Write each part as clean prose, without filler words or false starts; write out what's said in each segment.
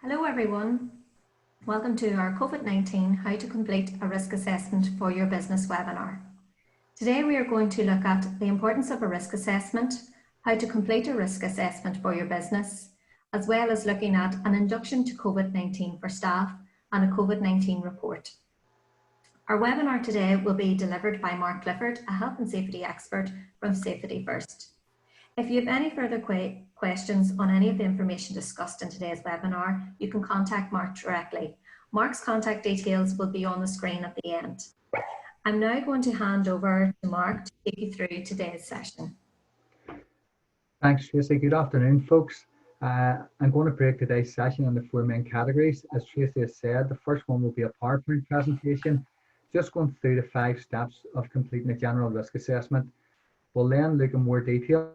Hello everyone, welcome to our COVID-19 How to Complete a Risk Assessment for Your Business webinar. Today we are going to look at the importance of a risk assessment, how to complete a risk assessment for your business, as well as looking at an induction to COVID-19 for staff and a COVID-19 report. Our webinar today will be delivered by Mark Clifford, a health and safety expert from Safety First. If you have any further questions on any of the information discussed in today's webinar, you can contact Mark directly. Mark's contact details will be on the screen at the end. I'm now going to hand over to Mark to take you through today's session. Thanks, Tracy. Good afternoon, folks. I'm going to break today's session into four main categories. As Tracy has said, the first one will be a PowerPoint presentation, just going through the 5 steps of completing a general risk assessment. We'll then look in more detail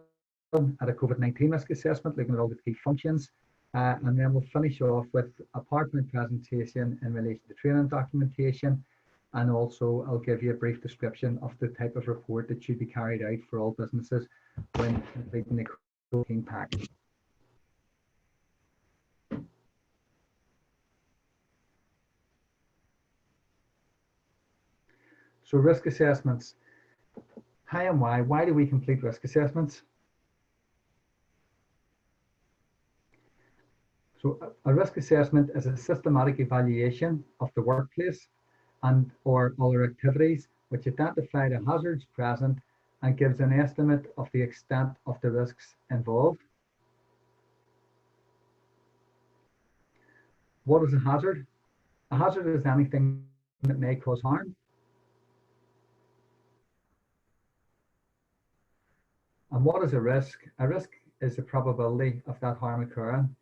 at a COVID-19 risk assessment, looking at all the key functions, and then we'll finish off with a PowerPoint presentation in relation to training documentation, and also I'll give you a brief description of the type of report that should be carried out for all businesses when completing the COVID-19 package. So risk assessments. How and why? Why do we complete risk assessments? So a risk assessment is a systematic evaluation of the workplace and or other activities which identify the hazards present and gives an estimate of the extent of the risks involved. What is a hazard? A hazard is anything that may cause harm. And what is a risk? A risk is the probability of that harm occurring.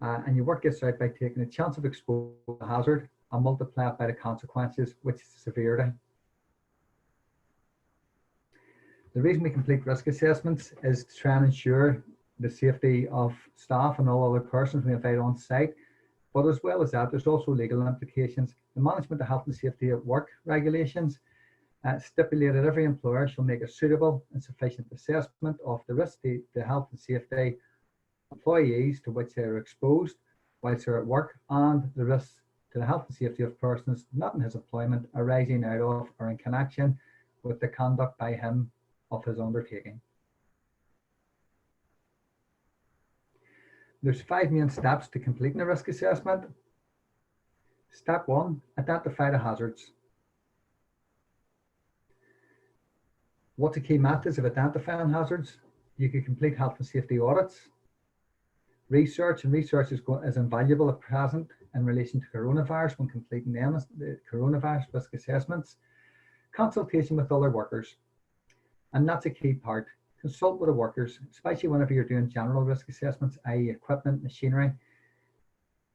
And your work gets out by taking the chance of exposure to the hazard and multiply it by the consequences, which is the severity. The reason we complete risk assessments is to try and ensure the safety of staff and all other persons we invite on site. But as well as that, there's also legal implications. The Management of Health and Safety at Work regulations stipulate that every employer shall make a suitable and sufficient assessment of the risk to health and safety employees to which they are exposed whilst they're at work, and the risks to the health and safety of persons not in his employment arising out of or in connection with the conduct by him of his undertaking. There's 5 main steps to completing a risk assessment. Step 1, identify the hazards. What's the key methods of identifying hazards? You could complete health and safety audits. Research is invaluable at present in relation to coronavirus when completing the coronavirus risk assessments. Consultation with other workers, and that's a key part. Consult with the workers, especially whenever you're doing general risk assessments, i.e. equipment, machinery.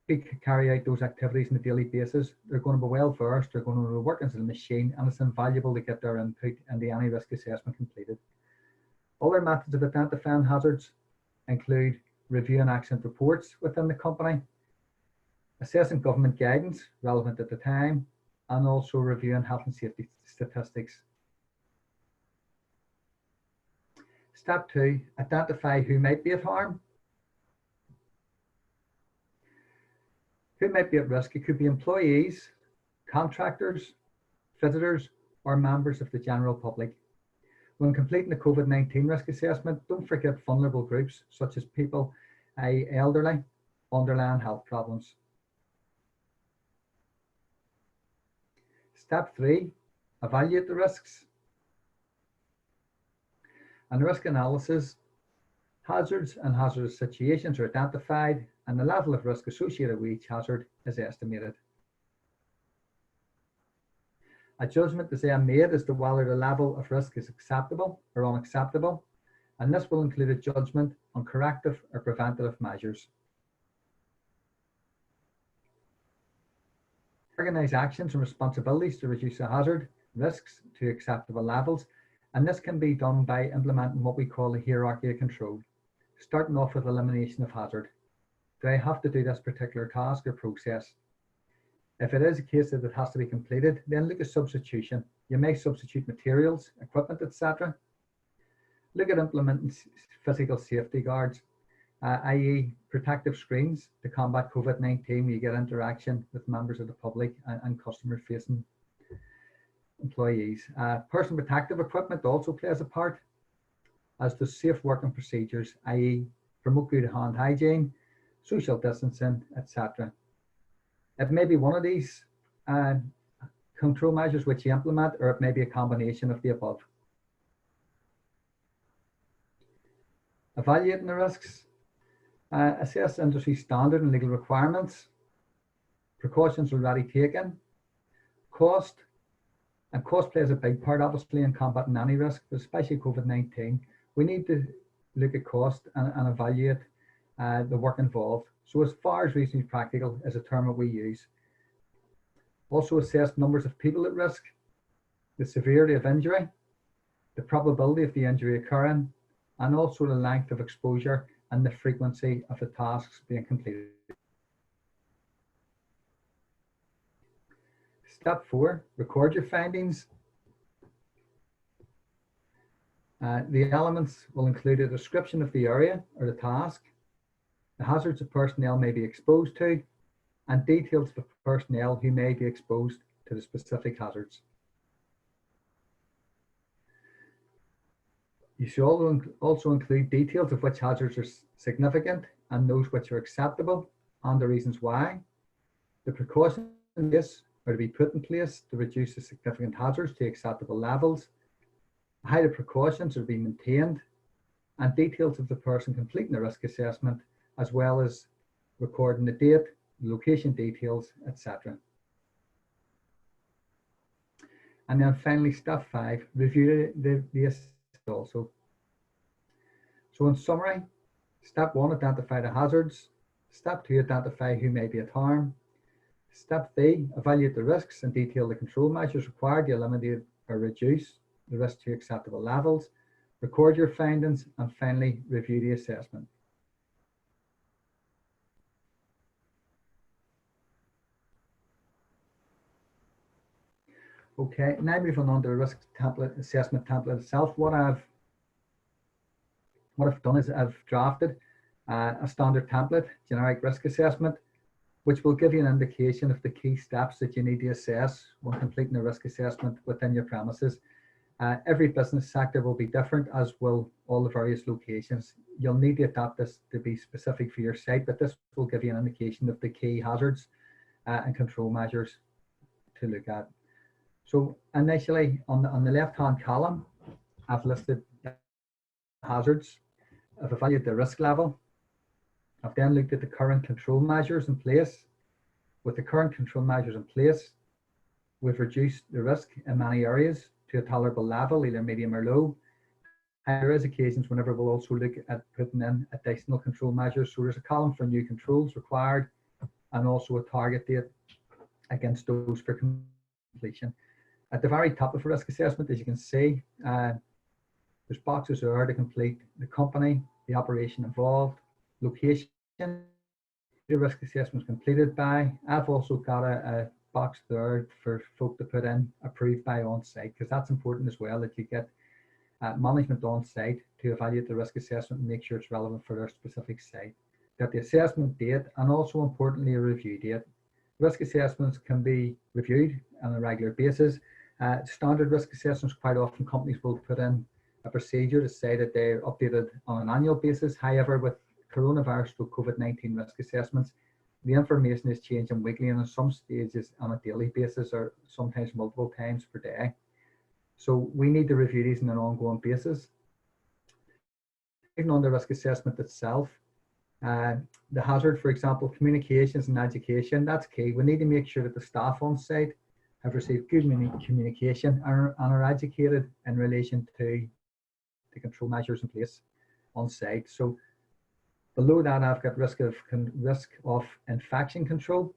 You can carry out those activities on a daily basis. They're going to be well versed, they're going to know the workings of the machine, and it's invaluable to get their input into any risk assessment completed. Other methods of identifying hazards include reviewing accident reports within the company, assessing government guidance relevant at the time, and also reviewing health and safety statistics. Step 2, identify who might be at harm. Who might be at risk? It could be employees, contractors, visitors, or members of the general public. When completing the COVID-19 risk assessment, don't forget vulnerable groups such as people, i.e. elderly, underlying health problems. Step 3, evaluate the risks. And risk analysis, hazards and hazardous situations are identified and the level of risk associated with each hazard is estimated. A judgment is then made as to whether the level of risk is acceptable or unacceptable, and this will include a judgment on corrective or preventative measures. Organise actions and responsibilities to reduce the hazard risks to acceptable levels, and this can be done by implementing what we call a hierarchy of control, starting off with elimination of hazard. Do I have to do this particular task or process? If it is a case that it has to be completed, then look at substitution. You may substitute materials, equipment, etc. Look at implementing physical safety guards. i.e. protective screens to combat COVID-19 where you get interaction with members of the public and customer-facing employees. Personal protective equipment also plays a part, as does safe working procedures, i.e. promote good hand hygiene, social distancing, etc. It may be one of these control measures which you implement, or it may be a combination of the above. Evaluating the risks. Assess industry standard and legal requirements. Precautions already taken. Cost. And cost plays a big part, obviously, in combating any risk, but especially COVID-19. We need to look at cost and evaluate the work involved. So as far as reasonably practical is a term that we use. Also assess numbers of people at risk, the severity of injury, the probability of the injury occurring, and also the length of exposure and the frequency of the tasks being completed. Step 4, record your findings. The elements will include a description of the area or the task, the hazards the personnel may be exposed to, and details of the personnel who may be exposed to the specific hazards. You should also include details of which hazards are significant and those which are acceptable and the reasons why. The precautions in this are to be put in place to reduce the significant hazards to acceptable levels. How the precautions are being maintained, and details of the person completing the risk assessment, as well as recording the date, location details, etc. And then finally, step 5, review the assessment also. So in summary, step 1, identify the hazards. Step 2, identify who may be at harm. Step 3, evaluate the risks and detail the control measures required to eliminate or reduce the risk to acceptable levels. Record your findings, and finally, review the assessment. Okay, now moving on to the risk template, assessment template itself. What I've done is I've drafted a standard template, generic risk assessment, which will give you an indication of the key steps that you need to assess when completing a risk assessment within your premises. Every business sector will be different, as will all the various locations. You'll need to adapt this to be specific for your site, but this will give you an indication of the key hazards and control measures to look at. So initially, on the left-hand column, I've listed hazards. I've evaluated the risk level. I've then looked at the current control measures in place. With the current control measures in place, we've reduced the risk in many areas to a tolerable level, either medium or low. There is occasions whenever we'll also look at putting in additional control measures. So there's a column for new controls required, and also a target date against those for completion. At the very top of the risk assessment, as you can see, there's boxes there to complete the company, the operation involved, location, the risk assessment completed by. I've also got a box there for folk to put in approved by on site, because that's important as well, that you get management on site to evaluate the risk assessment and make sure it's relevant for their specific site. Got the assessment date, and also importantly a review date. Risk assessments can be reviewed on a regular basis. Standard risk assessments, quite often companies will put in a procedure to say that they're updated on an annual basis. However, with coronavirus or COVID-19 risk assessments, the information is changing weekly, and in some stages on a daily basis, or sometimes multiple times per day. So we need to review these on an ongoing basis. Even on the risk assessment itself, the hazard, for example, communications and education, that's key. We need to make sure that the staff on site have received good communication and are educated in relation to the control measures in place on site. So below that, I've got risk of infection control.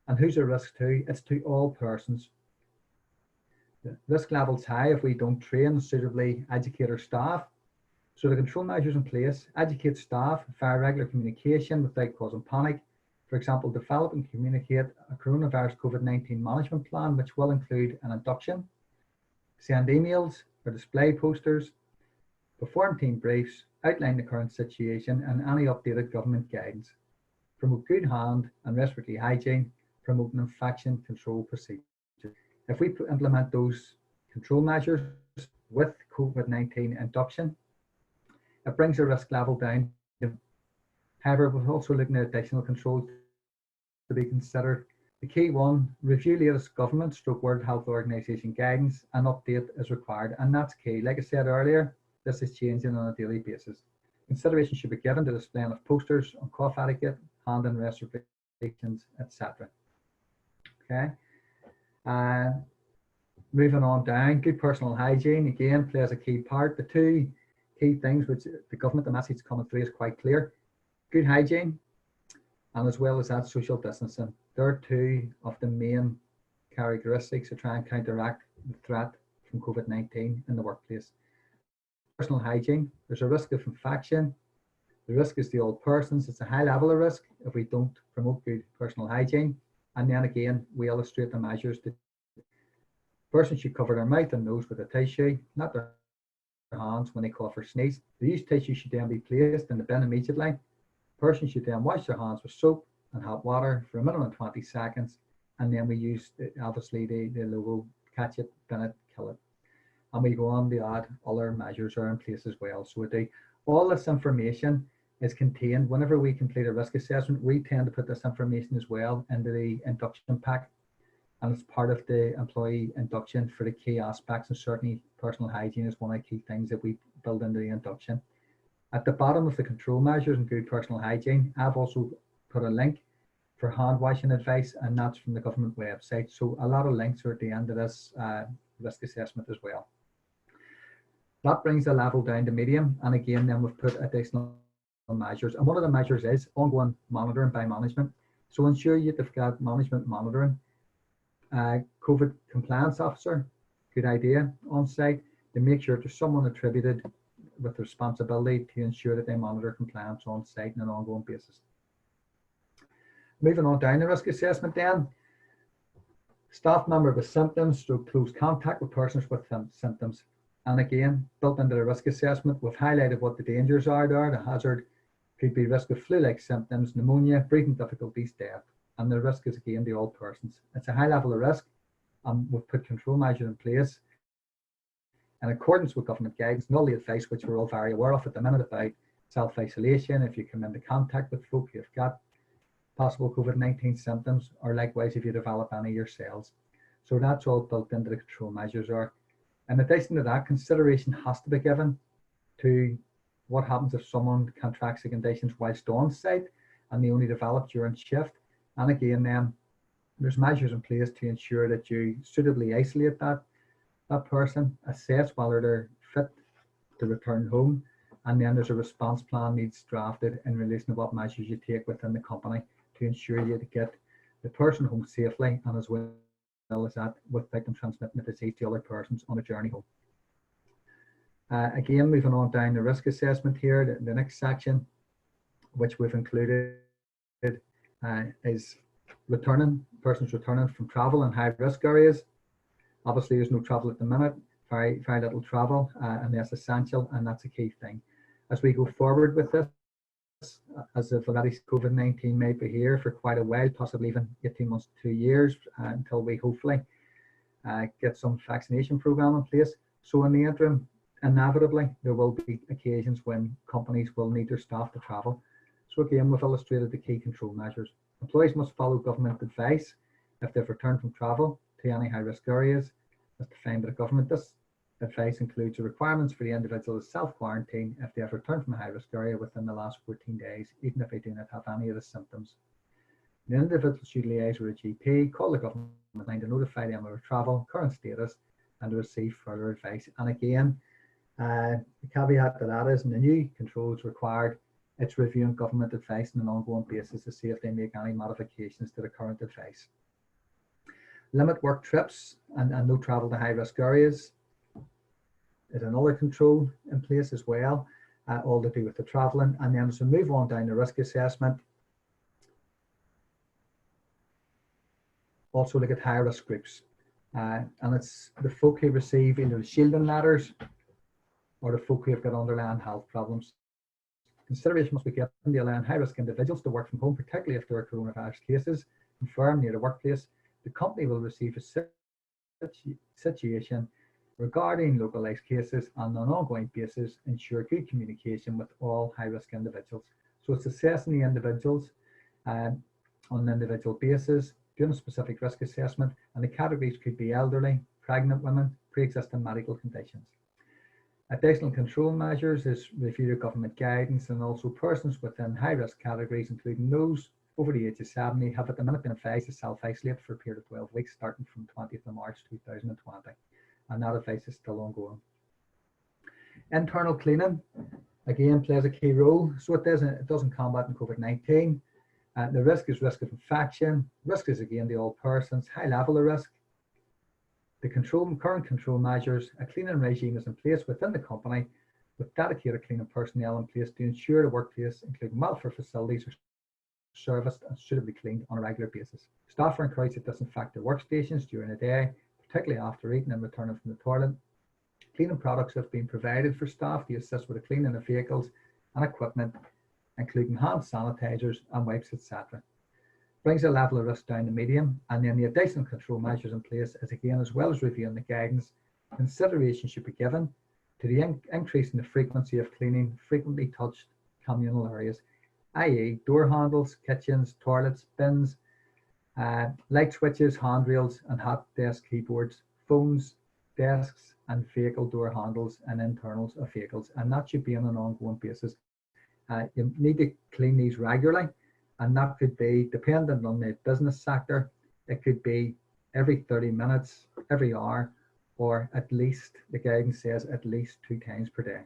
And who's a risk to? It's to all persons. The risk level's high if we don't train and suitably educate our staff. So the control measures in place, educate staff via regular communication without causing panic. For example, develop and communicate a coronavirus COVID-19 management plan, which will include an induction, send emails or display posters, perform team briefs, outline the current situation and any updated government guidance, promote good hand and respiratory hygiene, promote infection control procedures. If we implement those control measures with COVID-19 induction, it brings the risk level down. However, we're also looking at additional controls to be considered. The key one, review latest government / World Health Organization guidance and update as required. And that's key. Like I said earlier, this is changing on a daily basis. Consideration should be given to displaying of posters on cough etiquette, hand and reservations, etc. Okay. Moving on down, good personal hygiene again plays a key part. The two key things which the government, the message coming through is quite clear. Good hygiene, and as well as that, social distancing. They're two of the main characteristics to try and counteract the threat from COVID-19 in the workplace. Personal hygiene, there's a risk of infection. The risk is the old persons. It's a high level of risk if we don't promote good personal hygiene. And then again, we illustrate the measures. The person should cover their mouth and nose with a tissue, not their hands when they cough or sneeze. The used tissue should then be placed in the bin immediately. Person should then wash their hands with soap and hot water for a minimum of 20 seconds. And then we use, obviously, the logo, catch it, bin it, kill it. And we go on to add other measures are in place as well. So we do. All this information is contained. Whenever we complete a risk assessment, we tend to put this information as well into the induction pack. And it's part of the employee induction for the key aspects. And certainly personal hygiene is one of the key things that we build into the induction. At the bottom of the control measures and good personal hygiene, I've also put a link for hand washing advice, and that's from the government website. So a lot of links are at the end of this risk assessment as well. That brings the level down to medium, and again, then we've put additional measures. And one of the measures is ongoing monitoring by management. So ensure you've got management monitoring. COVID compliance officer, good idea, on site to make sure there's someone attributed with responsibility to ensure that they monitor compliance on site on an ongoing basis. Moving on down the risk assessment then, staff member with symptoms / close contact with persons with symptoms. And again, built into the risk assessment, we've highlighted what the dangers are there. The hazard could be risk of flu-like symptoms, pneumonia, breathing difficulties, death. And the risk is again the old persons. It's a high level of risk, and we've put control measures in place in accordance with government guidance and all the advice which we're all very aware of at the minute about self-isolation. If you come into contact with folk who've got possible COVID-19 symptoms, or likewise if you develop any yourselves. So that's all built into the control measures are. In addition to that, consideration has to be given to what happens if someone contracts the conditions whilst on site and they only develop during shift. And again, then there's measures in place to ensure that you suitably isolate that person, assess whether they're fit to return home, and then there's a response plan needs drafted in relation to what measures you take within the company to ensure you get the person home safely, and as well as that without them transmitting the disease to other persons on a journey home. Again, moving on down the risk assessment here, the next section which we've included is persons returning from travel in high risk areas. Obviously there's no travel at the minute, very little travel, and that's essential, and that's a key thing. As we go forward with this, as if already COVID-19 may be here for quite a while, possibly even 18 months to 2 years, until we hopefully get some vaccination program in place. So in the interim, inevitably, there will be occasions when companies will need their staff to travel. So again, we've illustrated the key control measures. Employees must follow government advice if they've returned from travel to any high-risk areas as defined by the government. This advice includes the requirements for the individual's self-quarantine if they have returned from a high-risk area within the last 14 days, even if they do not have any of the symptoms. The individual should liaise with a GP, call the government line to notify them of their travel, current status, and to receive further advice. And again, the caveat to that is in the new controls required, it's reviewing government advice on an ongoing basis to see if they make any modifications to the current advice. Limit work trips and no travel to high-risk areas is another control in place as well, all to do with the travelling. And then as we move on down the risk assessment, also look at high-risk groups. And it's the folk who receive either shielding letters or the folk who have got underlying health problems. Consideration must be given to allowing high-risk individuals to work from home, particularly if there are coronavirus cases confirmed near the workplace. The company will receive a situation regarding localised cases on an ongoing basis, ensure good communication with all high-risk individuals. So it's assessing the individuals on an individual basis, doing a specific risk assessment, and the categories could be elderly, pregnant women, pre-existing medical conditions. Additional control measures is review of government guidance, and also persons within high-risk categories, including those over the age of 70, have at the minute been advised to self-isolate for a period of 12 weeks starting from 20th of March 2020, and that advice is still ongoing. Internal cleaning, again, plays a key role. So it doesn't combat in COVID-19. The risk is risk of infection. Risk is, again, the all persons, high level of risk. The current control measures, a cleaning regime is in place within the company with dedicated cleaning personnel in place to ensure the workplace, including welfare facilities, are serviced and suitably cleaned on a regular basis. Staff are encouraged to disinfect their workstations during the day, particularly after eating and returning from the toilet. Cleaning products have been provided for staff to assist with the cleaning of vehicles and equipment, including hand sanitizers and wipes, etc. Brings the level of risk down to medium, and then the additional control measures in place is, again, as well as reviewing the guidance, consideration should be given to the increase in the frequency of cleaning frequently touched communal areas, i.e. door handles, kitchens, toilets, bins, light switches, handrails and hot desk keyboards, phones, desks and vehicle door handles and internals of vehicles, and that should be on an ongoing basis. You need to clean these regularly, and that could be dependent on the business sector. It could be every 30 minutes, every hour, or at least, the guidance says, at least 2 times per day.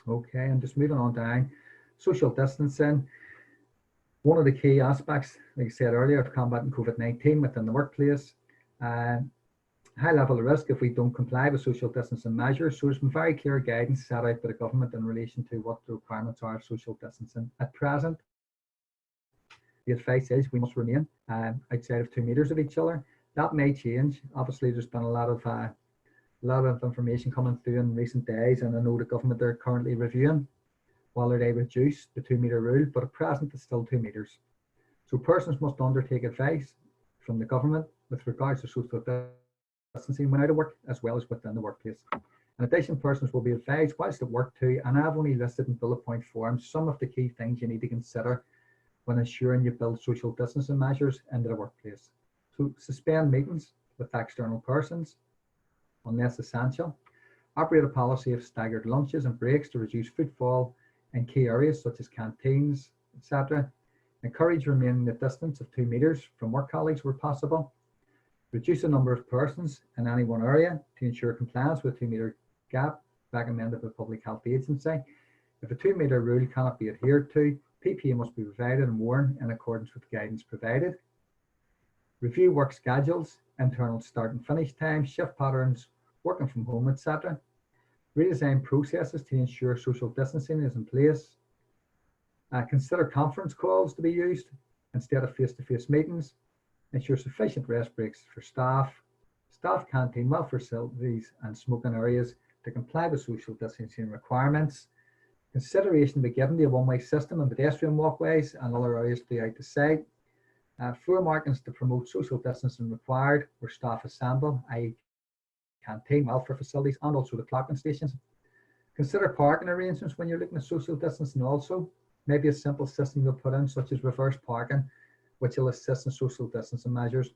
Okay, and just moving on down, social distancing. One of the key aspects, like I said earlier, of combating COVID-19 within the workplace. High level of risk if we don't comply with social distancing measures. So there's been very clear guidance set out by the government in relation to what the requirements are of social distancing. At present, the advice is we must remain outside of 2 meters of each other. That may change. Obviously, there's been a lot of information coming through in recent days, and I know the government are currently reviewing whether they reduce the 2 meter rule, but at present it's still 2 meters. So persons must undertake advice from the government with regards to social distancing when out of work as well as within the workplace. In addition, persons will be advised whilst at work too, and I've only listed in bullet point form some of the key things you need to consider when ensuring you build social distancing measures into the workplace. So suspend meetings with external persons unless essential. Operate a policy of staggered lunches and breaks to reduce footfall in key areas such as canteens, etc. Encourage remaining at a distance of 2 meters from work colleagues where possible. Reduce the number of persons in any one area to ensure compliance with 2 meter gap recommended by Public Health Agency. If a 2 meter rule cannot be adhered to, PPE must be provided and worn in accordance with guidance provided. Review work schedules, internal start and finish times, shift patterns, working from home, etc. Redesign processes to ensure social distancing is in place. Consider conference calls to be used instead of face-to-face meetings. Ensure sufficient rest breaks for staff. Staff canteen, welfare facilities and smoking areas to comply with social distancing requirements. Consideration be given to a one-way system and pedestrian walkways and other areas throughout the site. Floor markings to promote social distancing required where staff assemble, i.e. canteen, welfare facilities, and also the clocking stations. Consider parking arrangements when you're looking at social distancing also. Maybe a simple system you'll put in, such as reverse parking, which will assist in social distancing measures.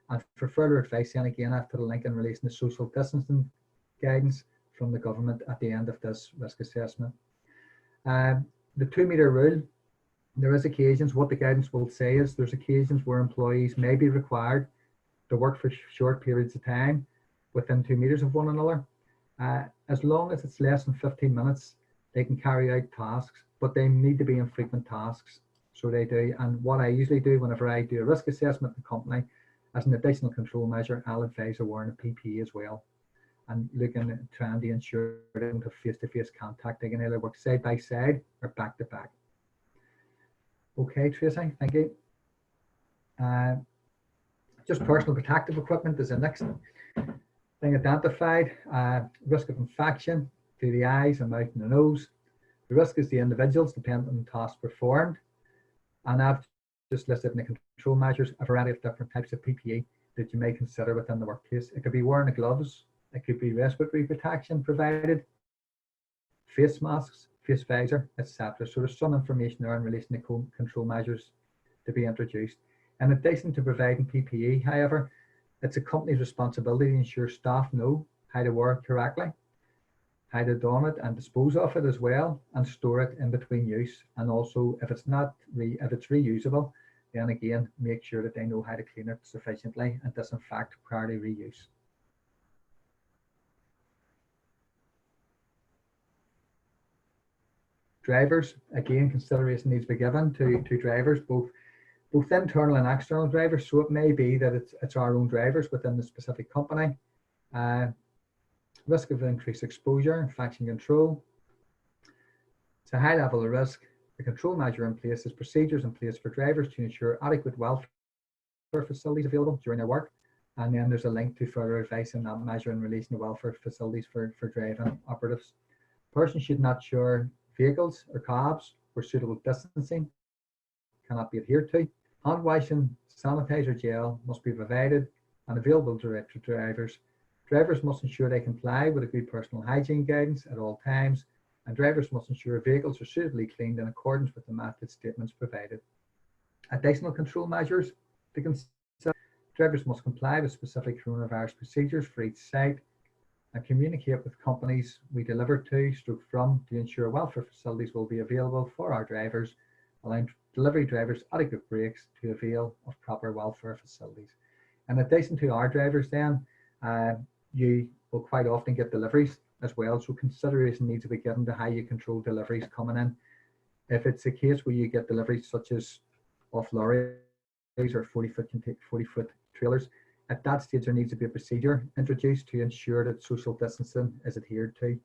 And for further advice, and again, I've put a link in relation to social distancing guidance from the government at the end of this risk assessment. The 2 meter rule, there is occasions, what the guidance will say is there's occasions where employees may be required to work for short periods of time within 2 meters of one another. As long as it's less than 15 minutes, they can carry out tasks, but they need to be infrequent tasks. So they do. And what I usually do whenever I do a risk assessment in the company, as an additional control measure, I'll advise a wearing of PPE as well. And looking at trying to ensure they don't have face-to-face contact. They can either work side by side or back to back. Okay, Tracy, thank you. Just personal protective equipment is the next thing identified. Risk of infection to the eyes and mouth and the nose. The risk is the individuals dependent on tasks performed. And I've just listed in the control measures a variety of different types of PPE that you may consider within the workplace. It could be wearing the gloves, it could be respiratory protection provided, face masks, face visor, etc. So there's some information there in relation to control measures to be introduced. In addition to providing PPE, however, it's a company's responsibility to ensure staff know how to wear it correctly, how to don it and dispose of it as well, and store it in between use. And also, if it's reusable, then again, make sure that they know how to clean it sufficiently and disinfect prior to reuse. Drivers, again, consideration needs to be given to drivers, both internal and external drivers. So it may be that it's our own drivers within the specific company. Risk of increased exposure, infection control. It's a high level of risk. The control measure in place is procedures in place for drivers to ensure adequate welfare facilities available during their work. And then there's a link to further advice in that measure in relation to welfare facilities for driving operatives. Persons should not share vehicles or cabs where suitable distancing cannot be adhered to. Hand washing sanitizer gel must be provided and available to drivers. Drivers must ensure they comply with a good personal hygiene guidance at all times, and drivers must ensure vehicles are suitably cleaned in accordance with the method statements provided. Additional control measures to consider. Drivers must comply with specific coronavirus procedures for each site and communicate with companies we deliver to, from, to ensure welfare facilities will be available for our drivers, allowing delivery drivers adequate breaks to avail of proper welfare facilities. In addition to our drivers then, you will quite often get deliveries as well, so consideration needs to be given to how you control deliveries coming in. If it's a case where you get deliveries such as off lorries or 40-foot trailers, at that stage there needs to be a procedure introduced to ensure that social distancing is adhered to.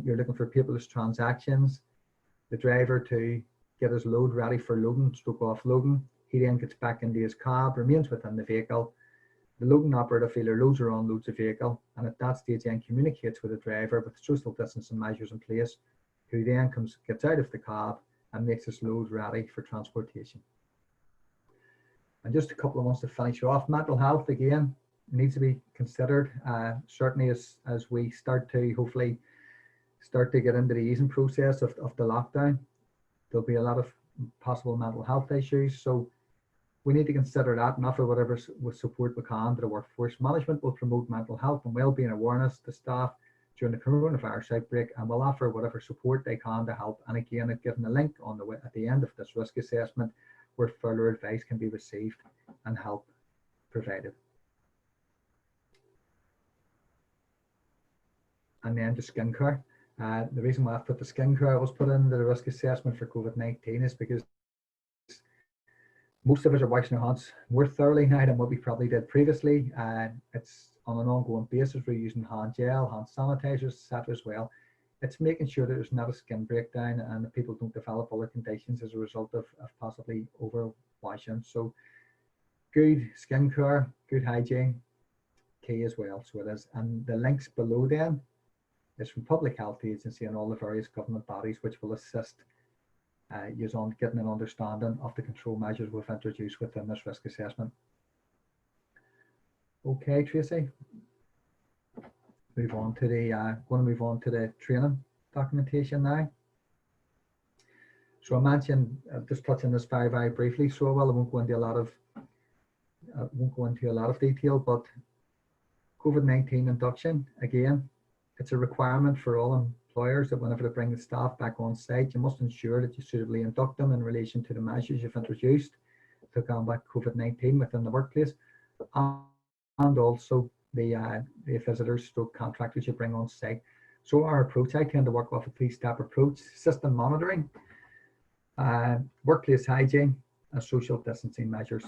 You're looking for paperless transactions, the driver to get his load ready for loading, stroke offloading. He then gets back into his cab, remains within the vehicle. The loading operative either loads or unloads the vehicle, and at that stage then communicates with the driver with social distancing measures in place, who then gets out of the cab and makes his load ready for transportation. And just a couple of ones to finish off. Mental health, again, needs to be considered, certainly as we start to hopefully get into the easing process of the lockdown. There'll be a lot of possible mental health issues, so we need to consider that and offer whatever support we can to the workforce. Management will promote mental health and wellbeing awareness to staff during the coronavirus outbreak, and will offer whatever support they can to help. And again, I've given a link on at the end of this risk assessment where further advice can be received and help provided. And then the skincare. The reason why I've put the skincare was put into the risk assessment for COVID-19 is because most of us are washing our hands more thoroughly now than what we probably did previously. It's on an ongoing basis. We're using hand gel, hand sanitizers, etc. as well. It's making sure that there's not a skin breakdown and that people don't develop other conditions as a result of possibly over washing. So good skincare, good hygiene, key as well. So it is. And the links below then is from Public Health Agency and all the various government bodies which will assist you on getting an understanding of the control measures we've introduced within this risk assessment. Okay, Tracy. Going to move on to the training documentation now. So I mentioned, just touching this very, very briefly, so well, I won't go into a lot of detail, but COVID-19 induction, again, it's a requirement for all employers that whenever they bring the staff back on site, you must ensure that you suitably induct them in relation to the measures you've introduced to combat COVID-19 within the workplace, and also the visitors, contractors you bring on site. So our approach, I tend to work off a 3-step approach: system monitoring, workplace hygiene, and social distancing measures.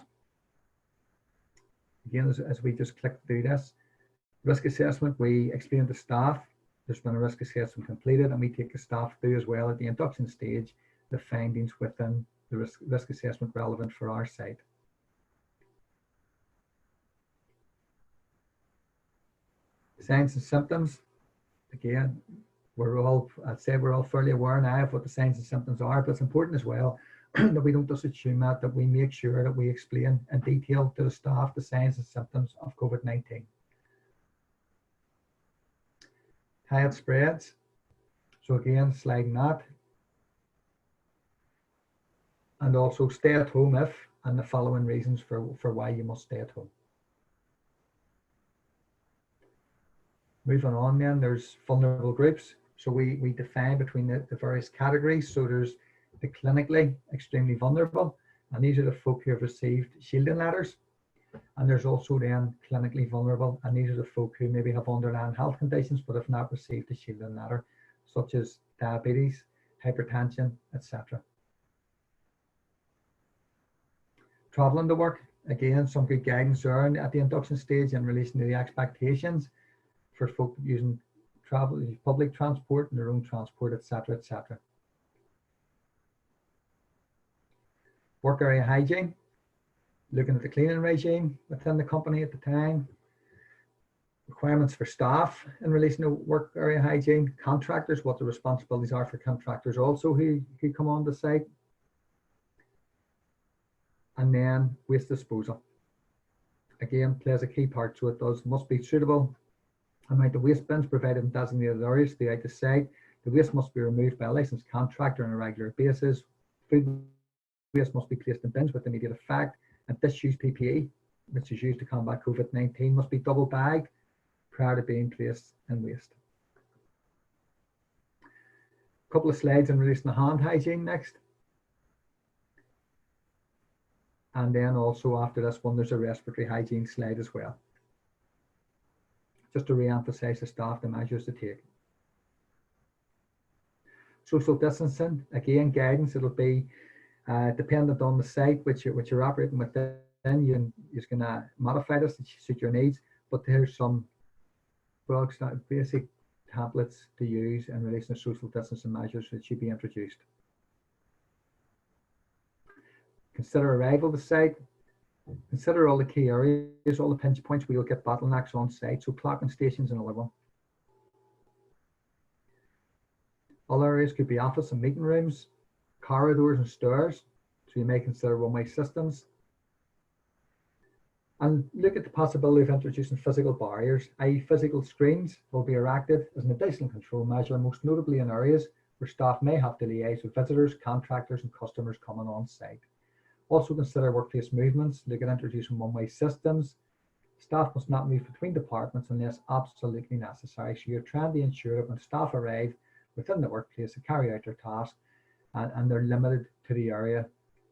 Again, as we just click through this, risk assessment, we explain to staff there's been a risk assessment completed, and we take the staff through as well at the induction stage the findings within the risk assessment relevant for our site. Signs and symptoms, again, I'd say we're all fairly aware now of what the signs and symptoms are, but it's important as well that we don't just assume that we make sure that we explain in detail to the staff the signs and symptoms of COVID-19. How it spreads. So again, sliding that. And also stay at home if, and the following reasons for why you must stay at home. Moving on then, there's vulnerable groups. So we define between the various categories. So there's the clinically extremely vulnerable, and these are the folk who have received shielding letters. And there's also then clinically vulnerable, and these are the folk who maybe have underlying health conditions but have not received a shielding letter, such as diabetes, hypertension, etc. Traveling to work, again, some good guidance there at the induction stage in relation to the expectations for folk using public transport and their own transport, etc., etc. Work area hygiene, looking at the cleaning regime within the company at the time, requirements for staff in relation to work area hygiene, contractors, what the responsibilities are for contractors also who come on the site, and then waste disposal. Again, plays a key part, so it must be suitable amount of waste bins provided in designated areas throughout the site. The waste must be removed by a licensed contractor on a regular basis. Food waste must be placed in bins with immediate effect, and disused PPE, which is used to combat COVID-19, must be double bagged prior to being placed in waste. A couple of slides in relation to hand hygiene next. And then also after this one, there's a respiratory hygiene slide as well. Just to re-emphasize the staff, the measures to take. Social distancing, again, guidance, it'll be dependent on the site which you're operating within. You're going to modify this to suit your needs, but there's some basic templates to use in relation to social distancing measures that should be introduced. Consider arrival to site. Consider all the key areas, all the pinch points where you'll get bottlenecks on site. So clocking stations, another one. Other areas could be office and meeting rooms, corridors and stairs. So you may consider one-way systems. And look at the possibility of introducing physical barriers, i.e. physical screens will be erected as an additional control measure, most notably in areas where staff may have to liaise with visitors, contractors and customers coming on site. Also consider workplace movements, look at introducing one-way systems. Staff must not move between departments unless absolutely necessary. So you're trying to ensure that when staff arrive within the workplace to carry out their task, and they're limited to the area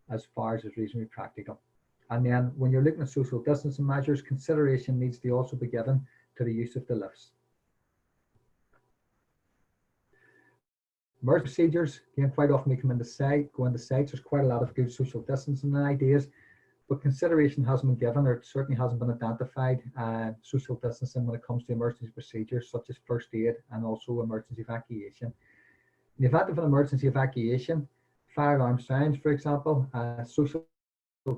as far as is reasonably practical. And then when you're looking at social distancing measures, consideration needs to also be given to the use of the lifts. Emergency procedures, again, quite often we go into sites, there's quite a lot of good social distancing ideas, but consideration hasn't been given, or it certainly hasn't been identified, social distancing when it comes to emergency procedures such as first aid and also emergency evacuation. In the event of an emergency evacuation, fire alarm sounds, for example, social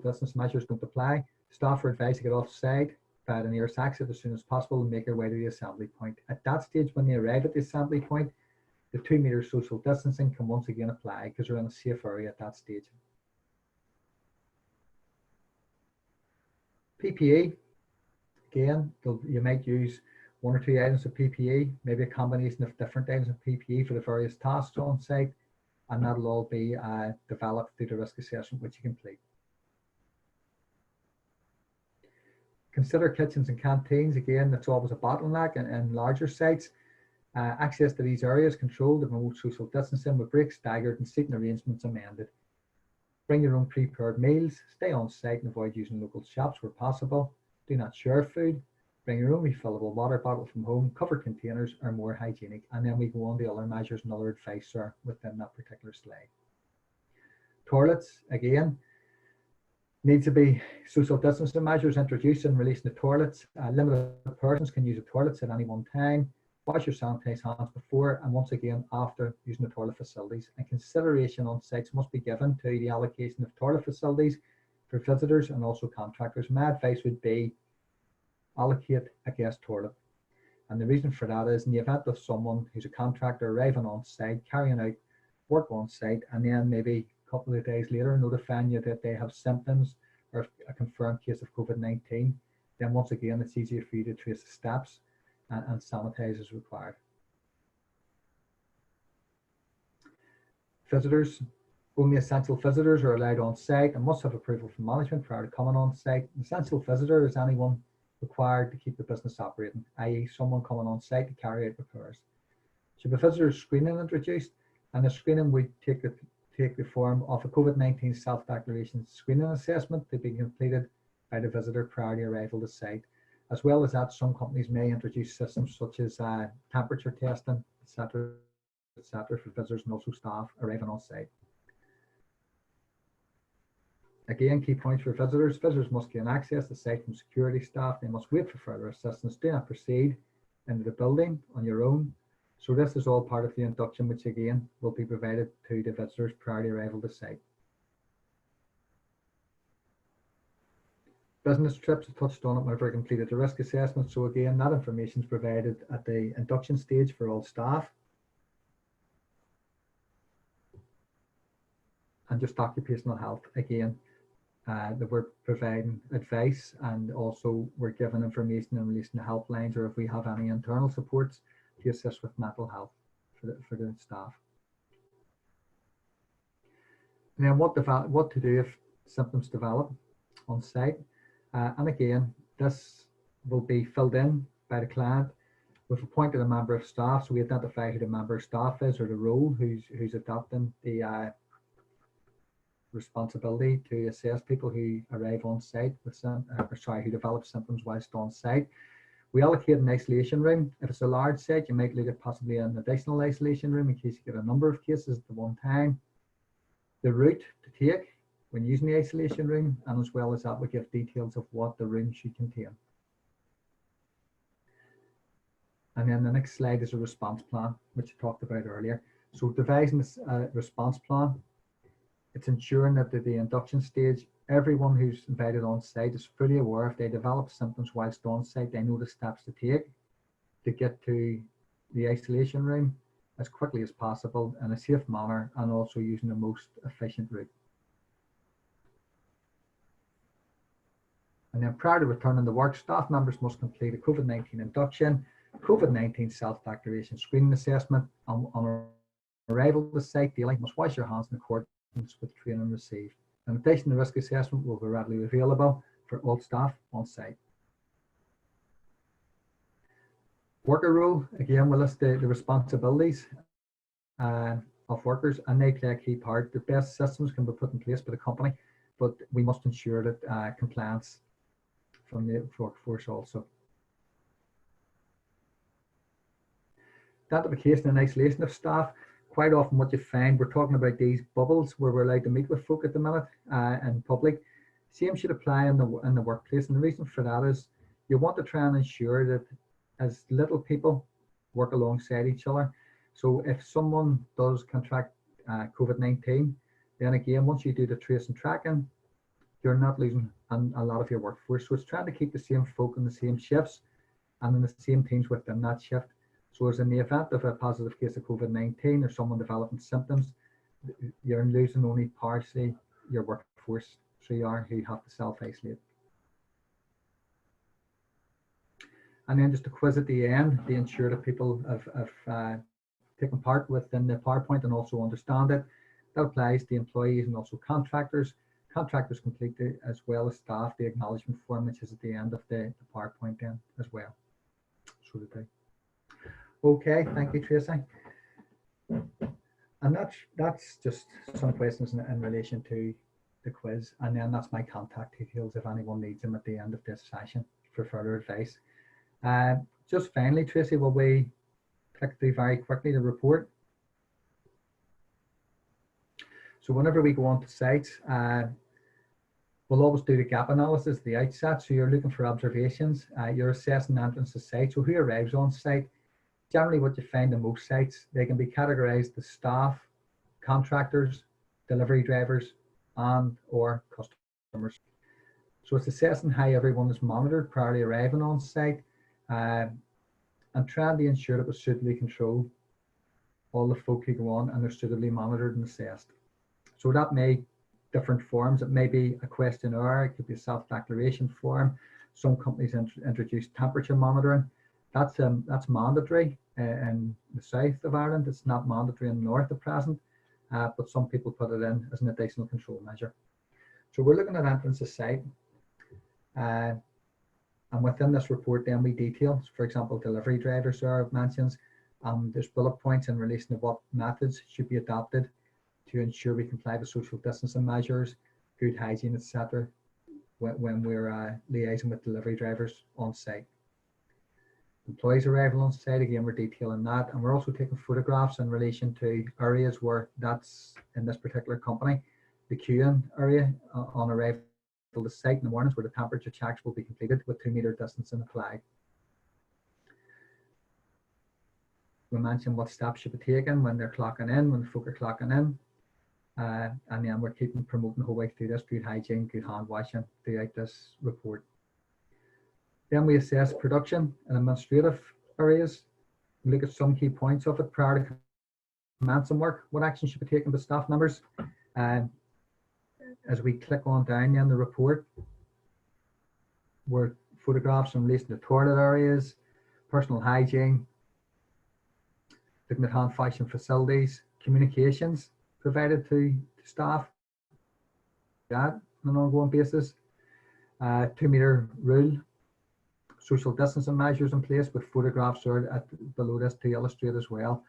distance measures don't apply. Staff are advised to get off site via the nearest exit as soon as possible and make their way to the assembly point. At that stage, when they arrive at the assembly point, the 2 meter social distancing can once again apply because they're in a safe area at that stage. PPE, again, you might use 1 or 2 items of PPE, maybe a combination of different items of PPE for the various tasks on site, and that'll all be developed through the risk assessment which you complete. Consider kitchens and canteens. Again, that's always a bottleneck in larger sites. Access to these areas controlled and remote social distancing with breaks staggered and seating arrangements amended. Bring your own prepared meals, stay on site and avoid using local shops where possible. Do not share food. Bring your own refillable water bottle from home. Covered containers are more hygienic. And then we go on to other measures and other advice there within that particular slide. Toilets, again, needs to be social distancing measures introduced in relation to toilets. Limited persons can use the toilets at any one time. Wash your sanitized hands before and once again after using the toilet facilities. And consideration on sites must be given to the allocation of toilet facilities for visitors and also contractors. My advice would be allocate a guest toilet. And the reason for that is in the event of someone who's a contractor arriving on site, carrying out work on site, and then maybe a couple of days later notifying you that they have symptoms or a confirmed case of COVID-19, then once again, it's easier for you to trace the steps and sanitize as required. Visitors. Only essential visitors are allowed on site and must have approval from management prior to coming on site. An essential visitor is anyone required to keep the business operating, i.e. someone coming on site to carry out repairs. Should a visitor screening introduced, and the screening would take the form of a COVID-19 self-declaration screening assessment to be completed by the visitor prior to arrival to site. As well as that, some companies may introduce systems such as temperature testing, etc., for visitors and also staff arriving on site. Again, key points for visitors. Visitors must gain access to site from security staff. They must wait for further assistance. Do not proceed into the building on your own. So this is all part of the induction, which again will be provided to the visitors prior to arrival to site. Business trips, I touched on it whenever I completed the risk assessment. So again, that information is provided at the induction stage for all staff. And just occupational health, again, that we're providing advice, and also we're giving information in relation to helplines, or if we have any internal supports to assist with mental health for the staff. And then what to do if symptoms develop on site. And again, this will be filled in by the client. We've appointed a member of staff, so we identify who the member of staff is, or the role who's adopting the responsibility to assess people who arrive on site with who develop symptoms whilst on site. We allocate an isolation room. If it's a large site, you might look at possibly an additional isolation room in case you get a number of cases at one time. The route to take when using the isolation room, and as well as that, we give details of what the room should contain. And then the next slide is a response plan, which I talked about earlier. So devising a response plan, it's ensuring that at the induction stage, everyone who's invited on site is fully aware if they develop symptoms whilst on site, they know the steps to take to get to the isolation room as quickly as possible in a safe manner, and also using the most efficient route. And then prior to returning to work, staff members must complete a COVID-19 induction, COVID-19 self-declaration screening assessment. On arrival to the site daily, must wash your hands in accordance with training received. In addition, the risk assessment will be readily available for all staff on site. Worker role, again, we'll list the responsibilities of workers, and they play a key part. The best systems can be put in place by the company, but we must ensure that compliance from the workforce also. Identification and isolation of staff. Quite often what you find, we're talking about these bubbles where we're allowed to meet with folk at the minute in public. Same should apply in the workplace, and the reason for that is you want to try and ensure that as little people work alongside each other. So if someone does contract COVID-19, then again, once you do the trace and tracking, you're not losing a lot of your workforce. So it's trying to keep the same folk in the same shifts and in the same teams within that shift. So as in the event of a positive case of COVID-19 or someone developing symptoms, you're losing only partially your workforce, 3R, who have to self-isolate. And then just a quiz at the end to ensure that people have taken part within the PowerPoint and also understand it. That applies to employees and also contractors. Contractors complete as well as staff the acknowledgement form, which is at the end of the PowerPoint then as well. So they do. Okay, thank you, Tracy. And that's just some questions in relation to the quiz, and then that's my contact details if anyone needs them at the end of this session for further advice. Just finally, Tracy, will we click through very quickly the report? So whenever we go on to sites, we'll always do the gap analysis at the outset. So you're looking for observations, you're assessing entrance to site. So who arrives on site? Generally what you find in most sites, they can be categorized as staff, contractors, delivery drivers, and or customers. So it's assessing how everyone is monitored prior to arriving on site. And and trying to ensure it was suitably controlled. All the folk who go on and they're suitably monitored and assessed. So that may different forms. It may be a questionnaire, it could be a self-declaration form. Some companies introduce temperature monitoring. That's mandatory in the south of Ireland. It's not mandatory in the north at present, but some people put it in as an additional control measure. So we're looking at entrance to site, and within this report then we detail, for example, delivery drivers are mentions. There's bullet points in relation to what methods should be adopted to ensure we comply with social distancing measures, good hygiene, etc. when we're liaising with delivery drivers on site. Employees arrival on site, again, we're detailing that, and we're also taking photographs in relation to areas where that's in this particular company, the queuing area on arrival to the site in the mornings where the temperature checks will be completed with 2 metre distancing applied. We mentioned what steps should be taken when they're clocking in, when folk are clocking in. And then we're promoting the whole way through this, good hygiene, good hand washing throughout this report. Then we assess production and administrative areas. We look at some key points of it prior to commencing work. What action should be taken by staff members? As we click on down in the report, where photographs in relation to toilet areas, personal hygiene, looking at hand washing facilities, communications provided to staff, that on an ongoing basis, 2 metre rule, social distancing measures in place with photographs are below this to illustrate as well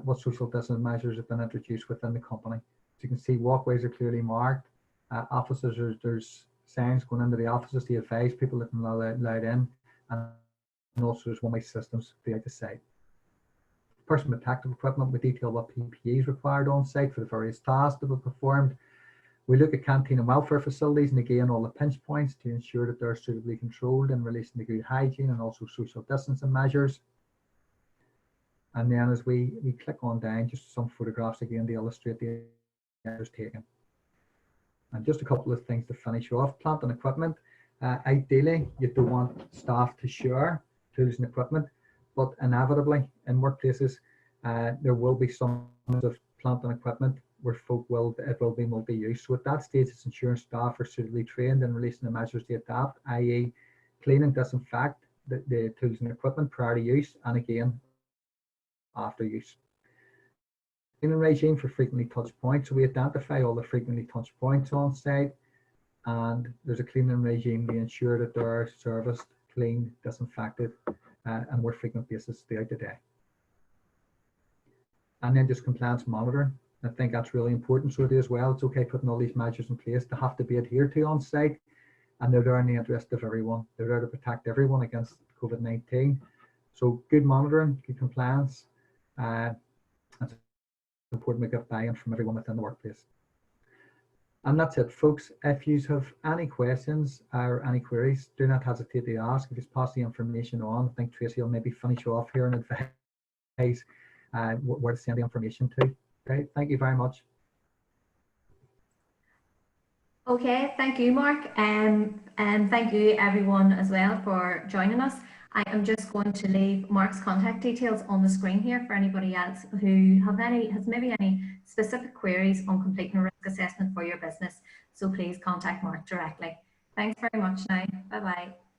what social distancing measures have been introduced within the company. As you can see, walkways are clearly marked. Offices, there's signs going into the offices to advise people that can allowed in, and also there's one-way systems throughout the site. Personal protective equipment, we detail what PPE is required on site for the various tasks that were performed. We look at canteen and welfare facilities, and again all the pinch points to ensure that they're suitably controlled in relation to good hygiene and also social distancing measures. And then as we click on down, just some photographs again to illustrate the measures taken. And just a couple of things to finish off. Plant and equipment. Ideally, you don't want staff to share tools and equipment, but inevitably in workplaces there will be some of plant and equipment where folk will be multi-use. So at that stage, it's ensuring staff are suitably trained in relation to measures to adapt, i.e. clean and disinfect the tools and equipment prior to use, and again after use. Cleaning regime for frequently touched points. So we identify all the frequently touched points on site, and there's a cleaning regime to ensure that they are serviced, cleaned, disinfected, and more frequent basis throughout the day. And then just compliance monitoring. I think that's really important. So it is as well. It's okay putting all these measures in place to have to be adhered to on site, and they're there in the interest of everyone. They're there to protect everyone against COVID-19. So good monitoring, good compliance. It's important we get buy-in from everyone within the workplace. And that's it, folks. If you have any questions or any queries, do not hesitate to ask. Just pass the information on. I think Tracy will maybe finish off here and advise where to send the information to. Okay, thank you very much. Okay, thank you, Mark, and thank you everyone as well for joining us. I am just going to leave Mark's contact details on the screen here for anybody else who has maybe any specific queries on completing a risk assessment for your business. So please contact Mark directly. Thanks very much now. Bye-bye.